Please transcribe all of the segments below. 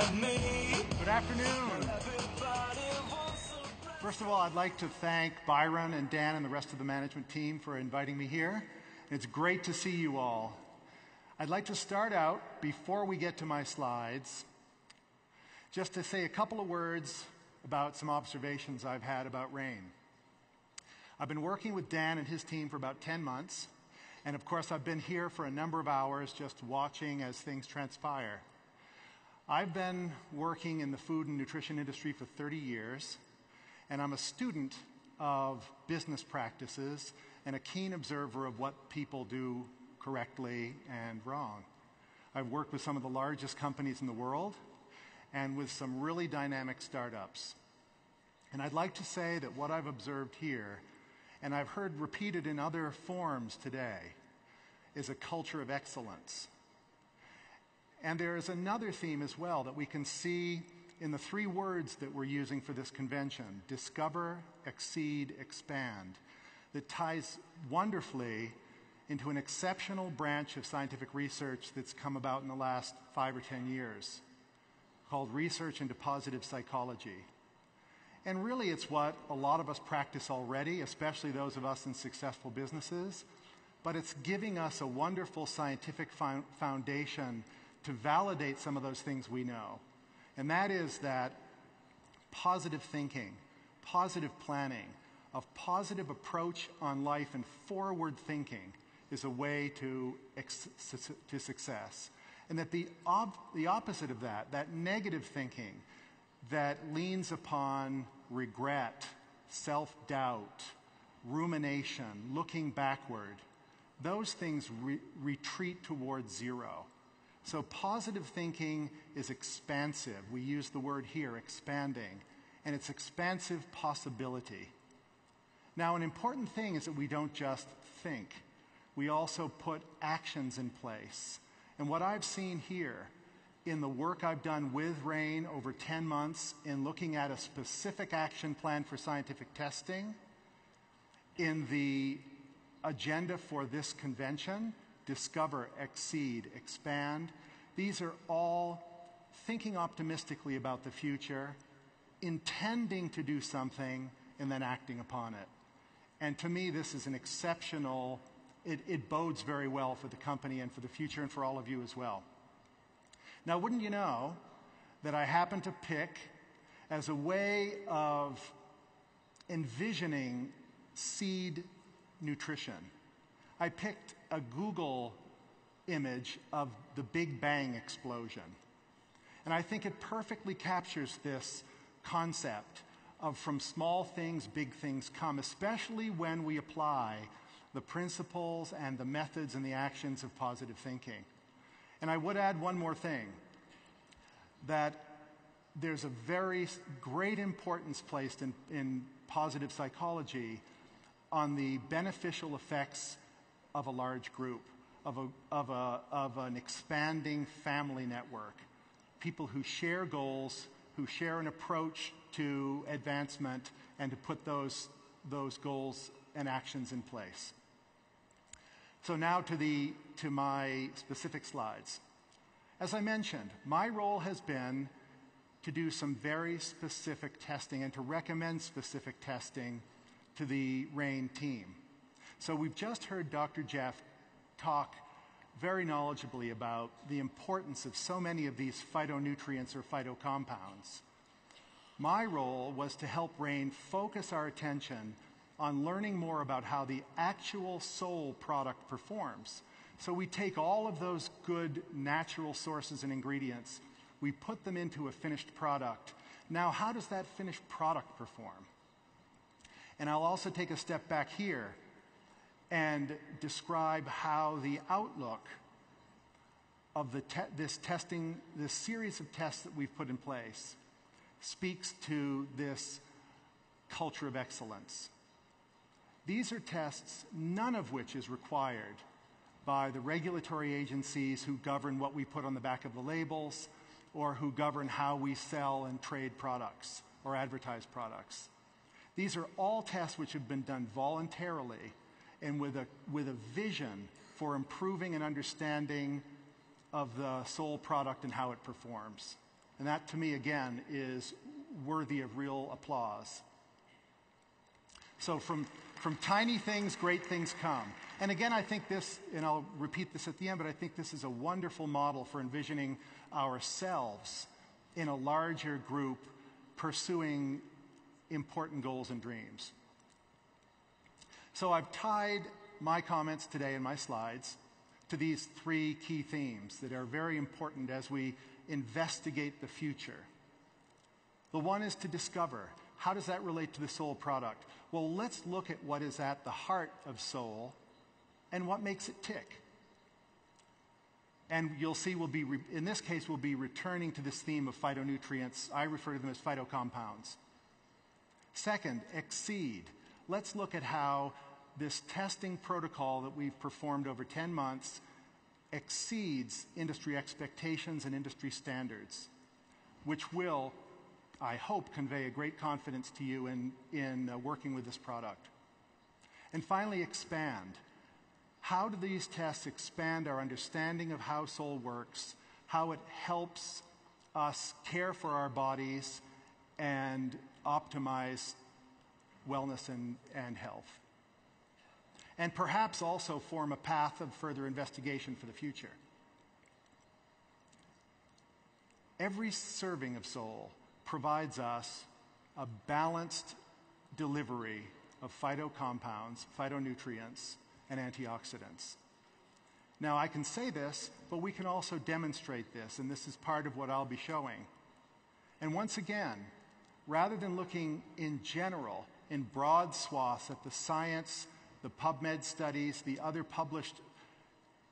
Good afternoon. First of all, I'd like to thank Byron and Dan and the rest of the management team for inviting me here. It's great to see you all. I'd like to start out, before we get to my slides, just to say a couple of words about some observations I've had about rain. I've been working with Dan and his team for about 10 months, and of course I've been here for a number of hours just watching as things transpire. I've been working in the food and nutrition industry for 30 years, and I'm a student of business practices and a keen observer of what people do correctly and wrong. I've worked with some of the largest companies in the world and with some really dynamic startups. And I'd like to say that what I've observed here, and I've heard repeated in other forms today, is a culture of excellence. And there is another theme as well that we can see in the three words that we're using for this convention: discover, exceed, expand, that ties wonderfully into an exceptional branch of scientific research that's come about in the last 5 or 10 years, called research into positive psychology. And really it's what a lot of us practice already, especially those of us in successful businesses, but it's giving us a wonderful scientific foundation to validate some of those things we know. And that is that positive thinking, positive planning, a positive approach on life and forward thinking is a way to success. And that the opposite of that, that negative thinking that leans upon regret, self-doubt, rumination, looking backward, those things retreat towards zero. So positive thinking is expansive. We use the word here, expanding, and it's expansive possibility. Now, an important thing is that we don't just think. We also put actions in place. And what I've seen here in the work I've done with RAIN over 10 months in looking at a specific action plan for scientific testing, in the agenda for this convention, discover, exceed, expand, these are all thinking optimistically about the future, intending to do something, and then acting upon it. And to me, this is an exceptional, it bodes very well for the company and for the future and for all of you as well. Now, wouldn't you know that I happen to pick, as a way of envisioning seed nutrition, I picked a Google image of the Big Bang explosion. And I think it perfectly captures this concept of from small things, big things come, especially when we apply the principles and the methods and the actions of positive thinking. And I would add one more thing, that there's a very great importance placed in positive psychology on the beneficial effects of a large group, of an expanding family network, people who share goals, who share an approach to advancement, and to put those goals and actions in place. So now to my specific slides. As I mentioned, my role has been to do some very specific testing and to recommend specific testing to the RAIN team. So we've just heard Dr. Jeff talk very knowledgeably about the importance of so many of these phytonutrients or phytocompounds. My role was to help RAIN focus our attention on learning more about how the actual sole product performs. So we take all of those good natural sources and ingredients, we put them into a finished product. Now, how does that finished product perform? And I'll also take a step back here and describe how the outlook of this series of tests that we've put in place speaks to this culture of excellence. These are tests, none of which is required by the regulatory agencies who govern what we put on the back of the labels or who govern how we sell and trade products or advertise products. These are all tests which have been done voluntarily and with a vision for improving an understanding of the sole product and how it performs. And that, to me, again, is worthy of real applause. So from tiny things, great things come. And again, I think this, and I'll repeat this at the end, but I think this is a wonderful model for envisioning ourselves in a larger group pursuing important goals and dreams. So I've tied my comments today and my slides to these three key themes that are very important as we investigate the future. The one is to discover. How does that relate to the soul product? Well, let's look at what is at the heart of soul and what makes it tick. And you'll see in this case, we'll be returning to this theme of phytonutrients. I refer to them as phytocompounds. Second, exceed. Let's look at how this testing protocol that we've performed over 10 months exceeds industry expectations and industry standards, which will, I hope, convey a great confidence to you in working with this product. And finally, expand. How do these tests expand our understanding of how soul works, how it helps us care for our bodies and optimize wellness and health? And perhaps also form a path of further investigation for the future. Every serving of soul provides us a balanced delivery of phytocompounds, phytonutrients, and antioxidants. Now, I can say this, but we can also demonstrate this, and this is part of what I'll be showing. And once again, rather than looking in general, in broad swaths at the science, the PubMed studies, the other published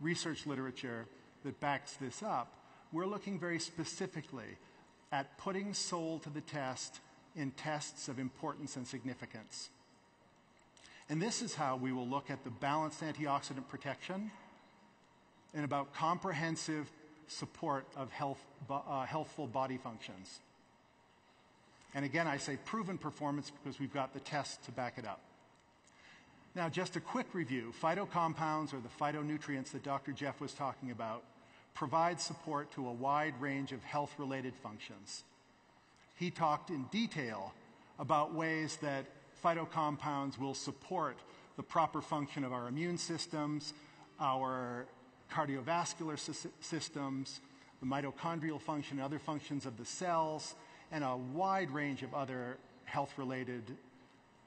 research literature that backs this up, we're looking very specifically at putting soul to the test in tests of importance and significance. And this is how we will look at the balanced antioxidant protection and about comprehensive support of healthful body functions. And again, I say proven performance because we've got the tests to back it up. Now, just a quick review. Phytocompounds, or the phytonutrients that Dr. Jeff was talking about, provide support to a wide range of health-related functions. He talked in detail about ways that phytocompounds will support the proper function of our immune systems, our cardiovascular systems, the mitochondrial function, other functions of the cells, and a wide range of other health-related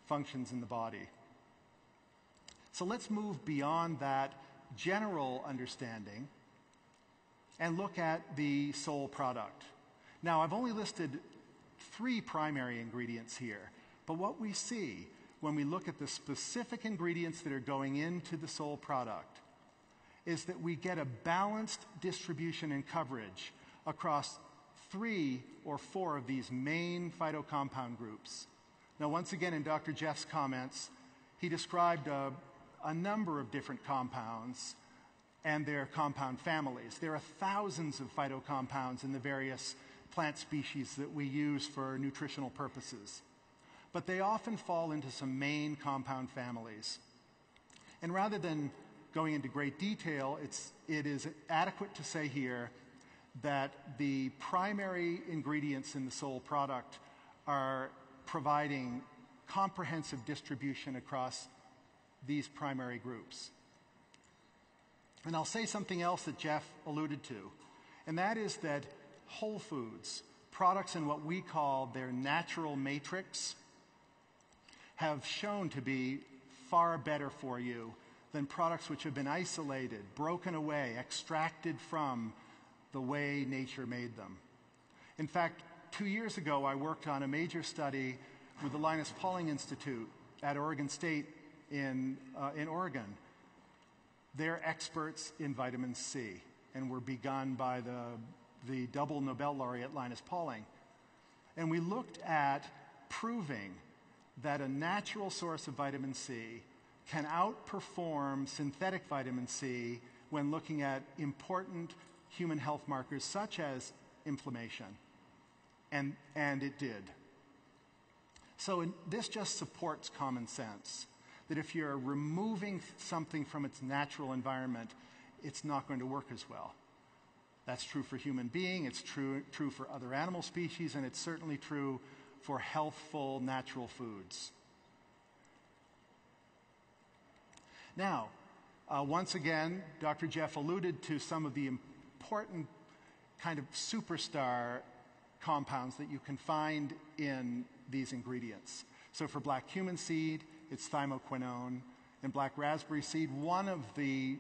functions in the body. So let's move beyond that general understanding and look at the soul product. Now, I've only listed 3 primary ingredients here, but what we see when we look at the specific ingredients that are going into the soul product is that we get a balanced distribution and coverage across 3 or 4 of these main phytocompound groups. Now, once again, in Dr. Jeff's comments, he described a number of different compounds and their compound families. There are thousands of phytocompounds in the various plant species that we use for nutritional purposes. But they often fall into some main compound families. And rather than going into great detail, it is adequate to say here that the primary ingredients in the soul product are providing comprehensive distribution across these primary groups. And I'll say something else that Jeff alluded to, and that is that whole foods, products in what we call their natural matrix, have shown to be far better for you than products which have been isolated, broken away, extracted from the way nature made them. In fact, 2 years ago, I worked on a major study with the Linus Pauling Institute at Oregon State in Oregon. They're experts in vitamin C and were begun by the double Nobel laureate Linus Pauling. And we looked at proving that a natural source of vitamin C can outperform synthetic vitamin C when looking at important human health markers such as inflammation. And it did. So this just supports common sense, that if you're removing something from its natural environment, it's not going to work as well. That's true for human being, it's true for other animal species, and it's certainly true for healthful natural foods. Now, once again, Dr. Jeff alluded to some of the important kind of superstar compounds that you can find in these ingredients. So for black cumin seed, it's thymoquinone. In black raspberry seed, one of the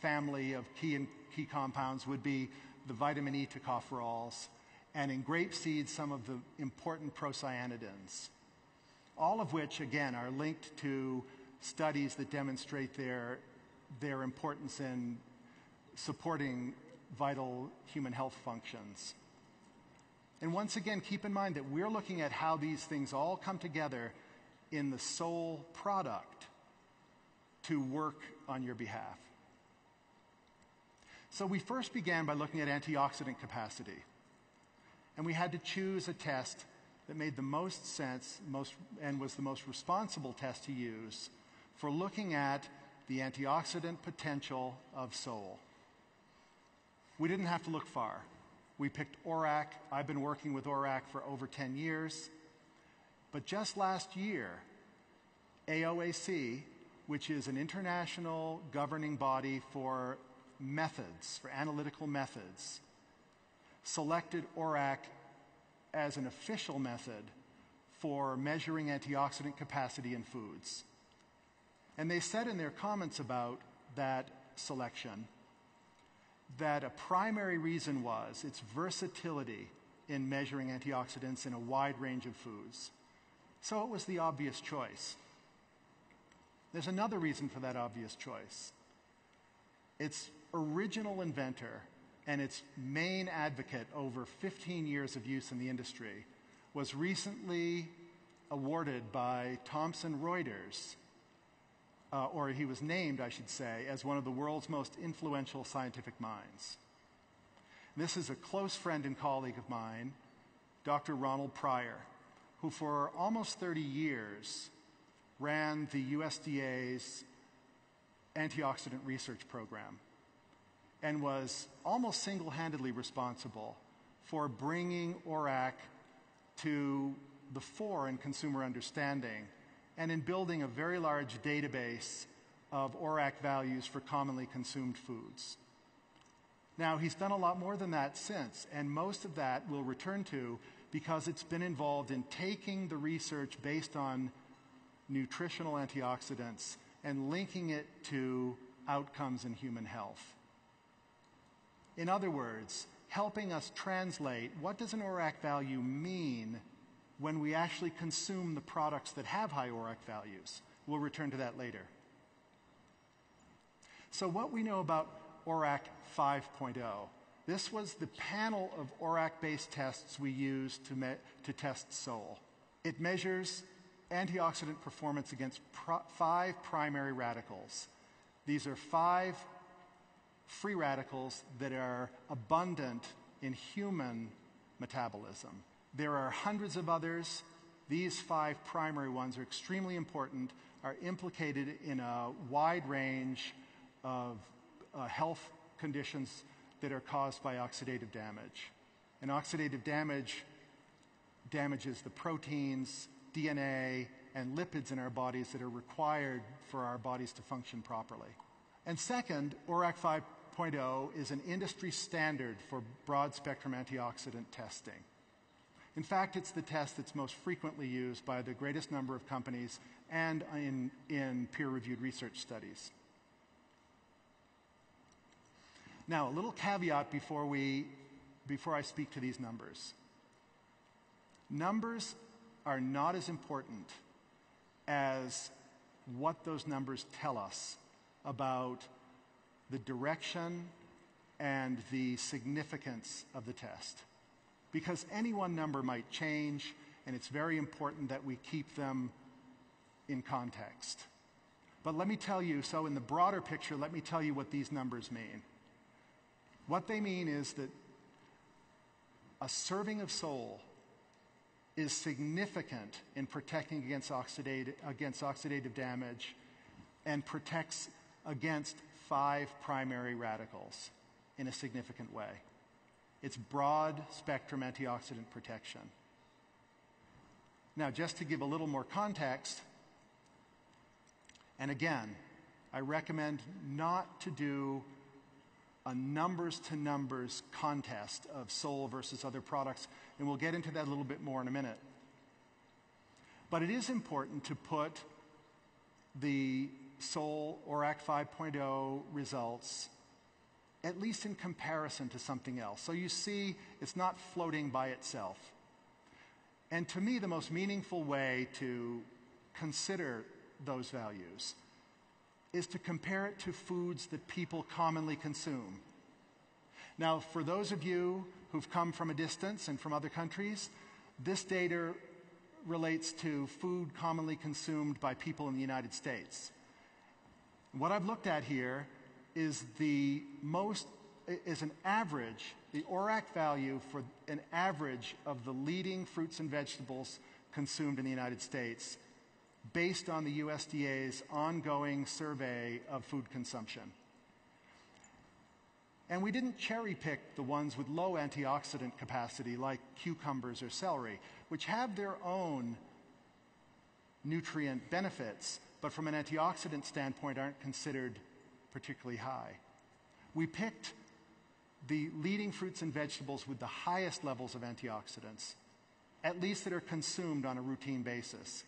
family of key compounds would be the vitamin E tocopherols. And in grape seed, some of the important procyanidins. All of which, again, are linked to studies that demonstrate their importance in supporting vital human health functions. And once again, keep in mind that we're looking at how these things all come together in the sole product to work on your behalf. So we first began by looking at antioxidant capacity. And we had to choose a test that made the most sense and was the most responsible test to use for looking at the antioxidant potential of sole. We didn't have to look far. We picked ORAC. I've been working with ORAC for over 10 years. But just last year, AOAC, which is an international governing body for methods, for analytical methods, selected ORAC as an official method for measuring antioxidant capacity in foods. And they said in their comments about that selection that a primary reason was its versatility in measuring antioxidants in a wide range of foods. So it was the obvious choice. There's another reason for that obvious choice. Its original inventor and its main advocate over 15 years of use in the industry was recently awarded by Thomson Reuters, or he was named, I should say, as one of the world's most influential scientific minds. This is a close friend and colleague of mine, Dr. Ronald Pryor, who for almost 30 years ran the USDA's antioxidant research program and was almost single-handedly responsible for bringing ORAC to the fore in consumer understanding and in building a very large database of ORAC values for commonly consumed foods. Now, he's done a lot more than that since, and most of that we'll return to because it's been involved in taking the research based on nutritional antioxidants and linking it to outcomes in human health. In other words, helping us translate what does an ORAC value mean when we actually consume the products that have high ORAC values. We'll return to that later. So what we know about ORAC 5.0. This was the panel of ORAC-based tests we used to test sole. It measures antioxidant performance against 5 primary radicals. These are 5 free radicals that are abundant in human metabolism. There are hundreds of others. These 5 primary ones are extremely important, are implicated in a wide range of health conditions that are caused by oxidative damage. And oxidative damage damages the proteins, DNA, and lipids in our bodies that are required for our bodies to function properly. And second, ORAC 5.0 is an industry standard for broad-spectrum antioxidant testing. In fact, it's the test that's most frequently used by the greatest number of companies and in peer-reviewed research studies. Now, a little caveat before I speak to these numbers. Numbers are not as important as what those numbers tell us about the direction and the significance of the test. Because any one number might change, and it's very important that we keep them in context. But let me tell you, so in the broader picture, let me tell you what these numbers mean. What they mean is that a serving of sole is significant in protecting against oxidative damage and protects against 5 primary radicals in a significant way. It's broad-spectrum antioxidant protection. Now, just to give a little more context, and again, I recommend not to do a numbers-to-numbers contest of Sol versus other products, and we'll get into that a little bit more in a minute. But it is important to put the Sol ORAC 5.0 results at least in comparison to something else. So you see, it's not floating by itself. And to me, the most meaningful way to consider those values is to compare it to foods that people commonly consume. Now, for those of you who've come from a distance and from other countries, this data relates to food commonly consumed by people in the United States. What I've looked at here is an average, the ORAC value for an average of the leading fruits and vegetables consumed in the United States based on the USDA's ongoing survey of food consumption. And we didn't cherry pick the ones with low antioxidant capacity like cucumbers or celery, which have their own nutrient benefits, but from an antioxidant standpoint aren't considered particularly high. We picked the leading fruits and vegetables with the highest levels of antioxidants, at least that are consumed on a routine basis.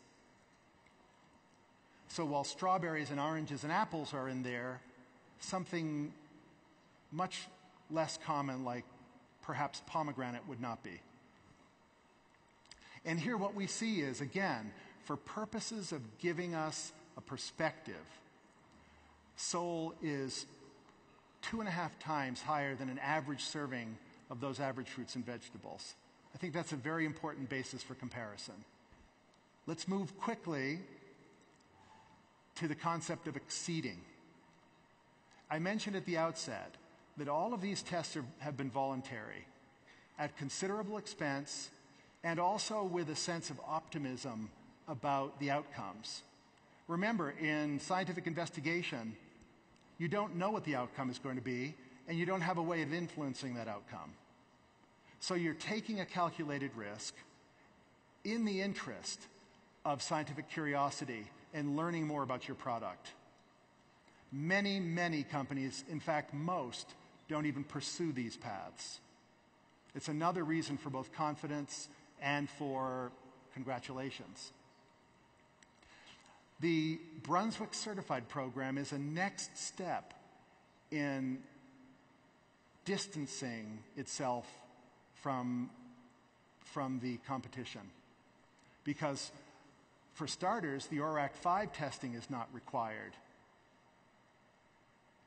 So while strawberries and oranges and apples are in there, something much less common like perhaps pomegranate would not be. And here what we see is, again, for purposes of giving us a perspective, Sol is 2.5 times higher than an average serving of those average fruits and vegetables. I think that's a very important basis for comparison. Let's move quickly to the concept of exceeding. I mentioned at the outset that all of these tests have been voluntary, at considerable expense, and also with a sense of optimism about the outcomes. Remember, in scientific investigation, you don't know what the outcome is going to be, and you don't have a way of influencing that outcome. So you're taking a calculated risk in the interest of scientific curiosity and learning more about your product. Many, many companies, in fact most, don't even pursue these paths. It's another reason for both confidence and for congratulations. The Brunswick Certified program is a next step in distancing itself from the competition. Because, for starters, the ORAC 5 testing is not required.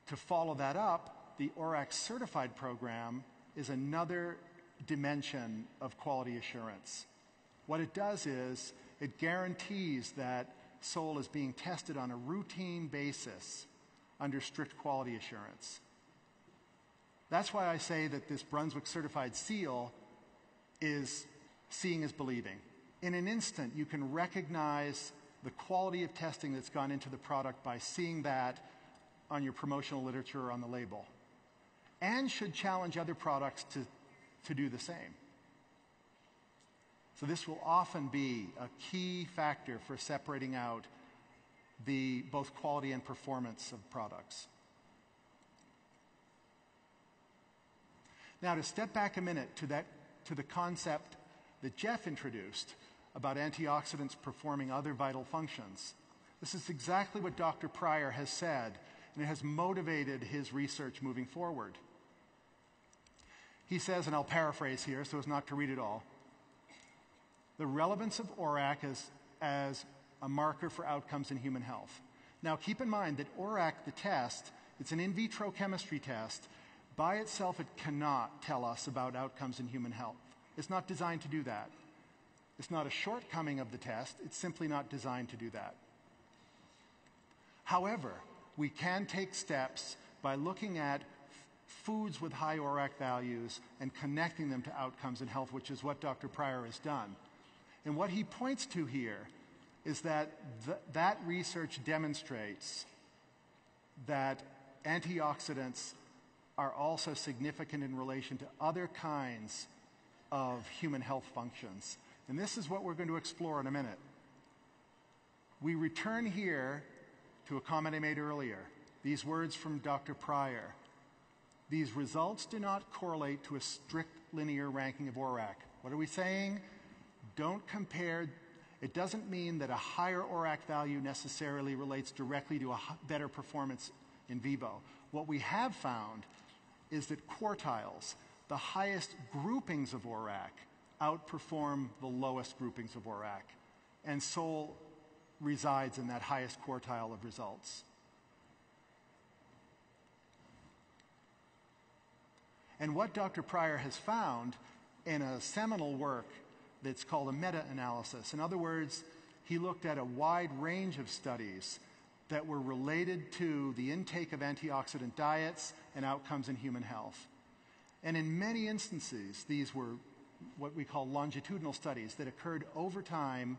To follow that up, the ORAC Certified program is another dimension of quality assurance. What it does is it guarantees that Sol is being tested on a routine basis under strict quality assurance. That's why I say that this Brunswick Certified seal is seeing is believing. In an instant, you can recognize the quality of testing that's gone into the product by seeing that on your promotional literature or on the label, and should challenge other products to do the same. So this will often be a key factor for separating out the both quality and performance of products. Now, to step back a minute to the concept that Jeff introduced about antioxidants performing other vital functions. This is exactly what Dr. Pryor has said, and it has motivated his research moving forward. He says, and I'll paraphrase here so as not to read it all, the relevance of ORAC as a marker for outcomes in human health. Now, keep in mind that ORAC, the test, it's an in vitro chemistry test. By itself, it cannot tell us about outcomes in human health. It's not designed to do that. It's not a shortcoming of the test. It's simply not designed to do that. However, we can take steps by looking at foods with high ORAC values and connecting them to outcomes in health, which is what Dr. Pryor has done. And what he points to here is that that research demonstrates that antioxidants are also significant in relation to other kinds of human health functions. And this is what we're going to explore in a minute. We return here to a comment I made earlier, these words from Dr. Pryor. These results do not correlate to a strict linear ranking of ORAC. What are we saying? Don't compare. It doesn't mean that a higher ORAC value necessarily relates directly to a better performance in vivo. What we have found is that quartiles, the highest groupings of ORAC, outperform the lowest groupings of ORAC. And Sol resides in that highest quartile of results. And what Dr. Pryor has found in a seminal work that's called a meta-analysis. In other words, he looked at a wide range of studies that were related to the intake of antioxidant diets and outcomes in human health. And in many instances, these were what we call longitudinal studies that occurred over time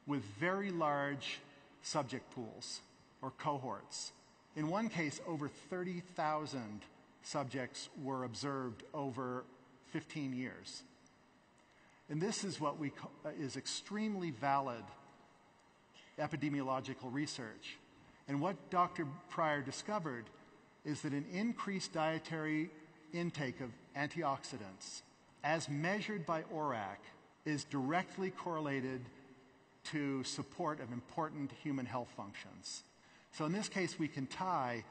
with very large subject pools or cohorts. In one case, over 30,000 subjects were observed over 15 years. And this is what is extremely valid epidemiological research. And what Dr. Pryor discovered is that an increased dietary intake of antioxidants, as measured by ORAC, is directly correlated to support of important human health functions. So in this case, we can tie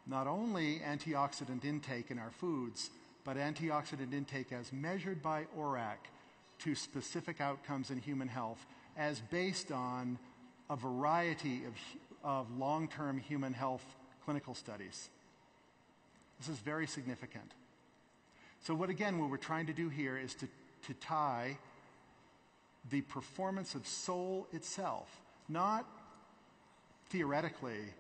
not only antioxidant intake in our foods, but antioxidant intake as measured by ORAC to specific outcomes in human health as based on a variety of long-term human health clinical studies. This is very significant. So what we're trying to do here is to tie the performance of Sol itself, not theoretically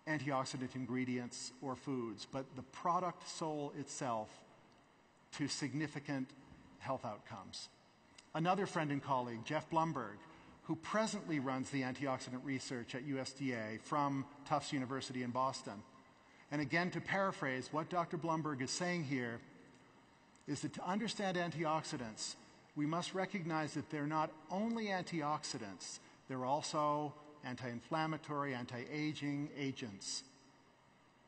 antioxidant ingredients or foods, but the product Sol itself to significant health outcomes. Another friend and colleague, Jeff Blumberg, who presently runs the antioxidant research at USDA from Tufts University in Boston. And again, to paraphrase, what Dr. Blumberg is saying here is that to understand antioxidants, we must recognize that they're not only antioxidants, they're also anti-inflammatory, anti-aging agents.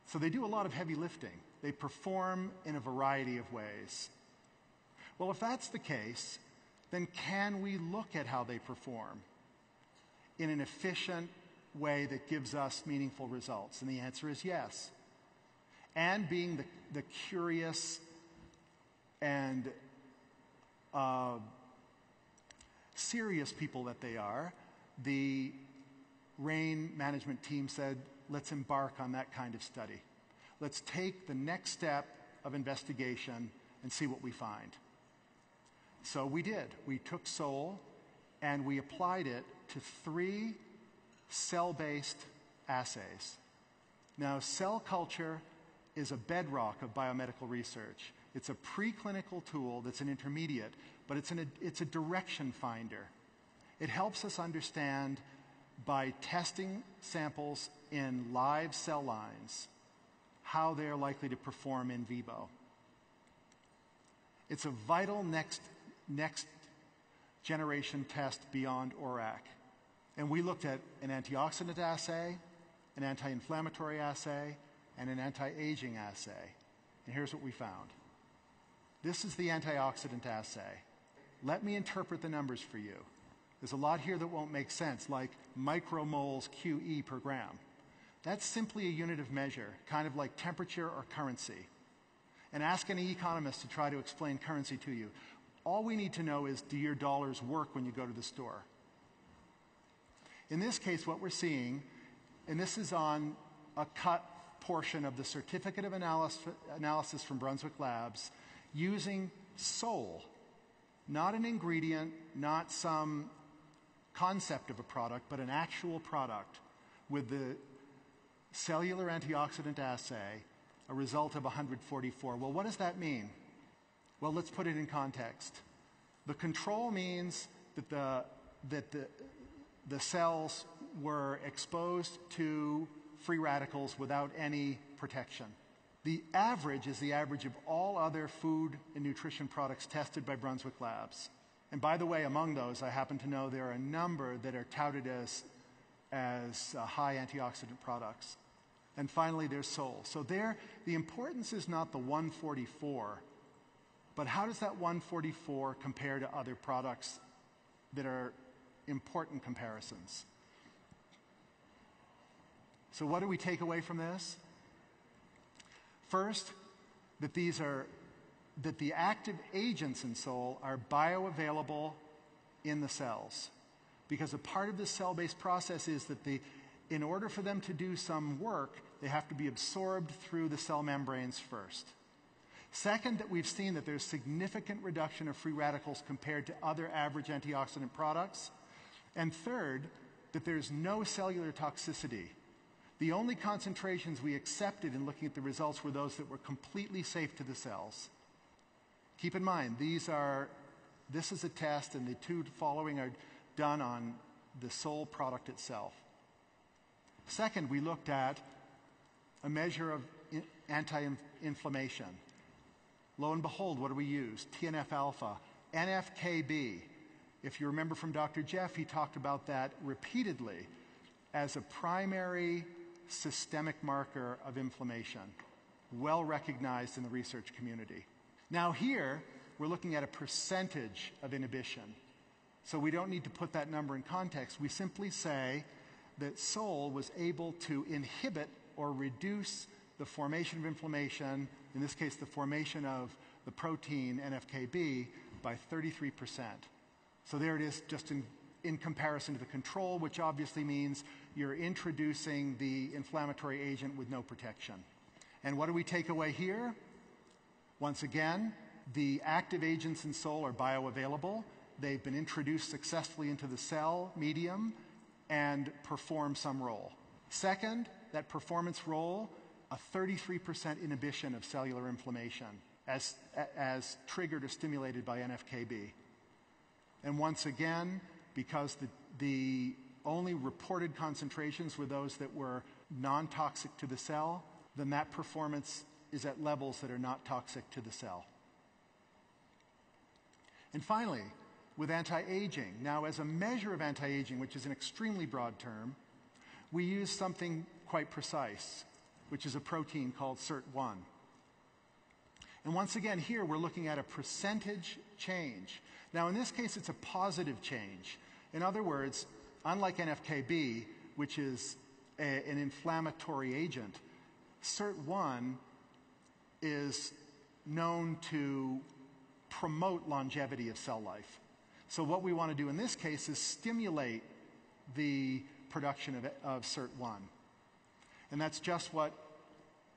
So they do a lot of heavy lifting. They perform in a variety of ways. Well, if that's the case, then can we look at how they perform in an efficient way that gives us meaningful results? And the answer is yes. And being the curious and serious people that they are, the RAIN management team said, let's embark on that kind of study. Let's take the next step of investigation and see what we find. So we did. We took Sol and we applied it to 3 cell-based assays. Now, cell culture is a bedrock of biomedical research. It's a preclinical tool that's an intermediate, but it's a direction finder. It helps us understand by testing samples in live cell lines how they're likely to perform in vivo. It's a vital next generation test beyond ORAC. And we looked at an antioxidant assay, an anti-inflammatory assay, and an anti-aging assay. And here's what we found. This is the antioxidant assay. Let me interpret the numbers for you. There's a lot here that won't make sense, like micromoles QE per gram. That's simply a unit of measure, kind of like temperature or currency. And ask any economist to try to explain currency to you. All we need to know is, do your dollars work when you go to the store? In this case, what we're seeing, and this is on a cut portion of the Certificate of Analysis from Brunswick Labs, using Sol, not an ingredient, not some concept of a product, but an actual product with the cellular antioxidant assay, a result of 144. Well, what does that mean? Well, let's put it in context. The control means that the cells were exposed to free radicals without any protection. The average is the average of all other food and nutrition products tested by Brunswick Labs. And by the way, among those, I happen to know there are a number that are touted as high antioxidant products. And finally, there's Sol. So there, the importance is not the 144, but how does that 144 compare to other products that are important comparisons? So what do we take away from this? First, that the active agents in Sol are bioavailable in the cells. Because a part of this cell-based process is that in order for them to do some work, they have to be absorbed through the cell membranes first. Second, that we've seen that there's significant reduction of free radicals compared to other average antioxidant products. And third, that there's no cellular toxicity. The only concentrations we accepted in looking at the results were those that were completely safe to the cells. Keep in mind, this is a test, and the two following are done on the Sol product itself. Second, we looked at a measure of anti-inflammation. Lo and behold, what do we use? TNF-alpha, NF-κB. If you remember from Dr. Jeff, he talked about that repeatedly as a primary systemic marker of inflammation, well recognized in the research community. Now here, we're looking at a percentage of inhibition. So we don't need to put that number in context. We simply say that Sol was able to inhibit or reduce the formation of inflammation, in this case the formation of the protein NF-κB, by 33%. So there it is, just in comparison to the control, which obviously means you're introducing the inflammatory agent with no protection. And what do we take away here? Once again, the active agents in Sol are bioavailable. They've been introduced successfully into the cell medium and perform some role. Second, that performance role, a 33% inhibition of cellular inflammation as triggered or stimulated by NF-κB. And once again, because the only reported concentrations were those that were non-toxic to the cell, then that performance is at levels that are not toxic to the cell. And finally, with anti-aging. Now, as a measure of anti-aging, which is an extremely broad term, we use something quite precise, which is a protein called SIRT1. And once again, here we're looking at a percentage change. Now, in this case, it's a positive change. In other words, unlike NF-κB, which is an inflammatory agent, SIRT1 is known to promote longevity of cell life. So what we want to do in this case is stimulate the production of SIRT1. And that's just what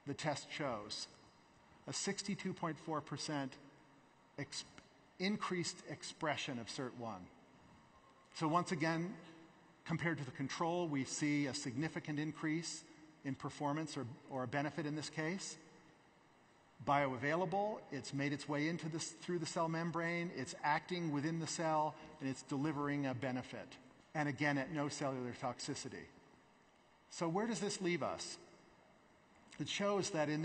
the test shows. A 62.4% increased expression of SIRT1. So once again, compared to the control, we see a significant increase in performance or a benefit in this case. Bioavailable, it's made its way through the cell membrane, it's acting within the cell, and it's delivering a benefit. And again, at no cellular toxicity. So where does this leave us? It shows that in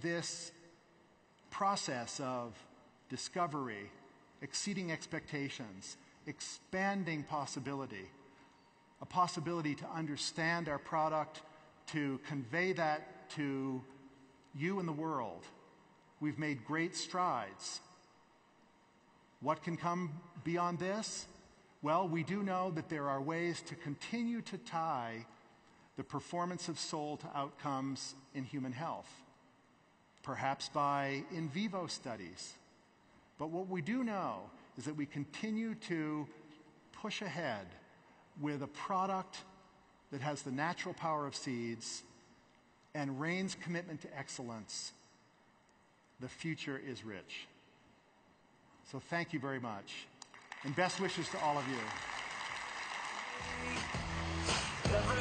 this process of discovery, exceeding expectations, expanding possibility, a possibility to understand our product, to convey that to you and the world, we've made great strides. What can come beyond this? Well, we do know that there are ways to continue to tie the performance of Sol to outcomes in human health, perhaps by in vivo studies. But what we do know is that we continue to push ahead with a product that has the natural power of seeds and Rain's commitment to excellence. The future is rich. So thank you very much. And best wishes to all of you.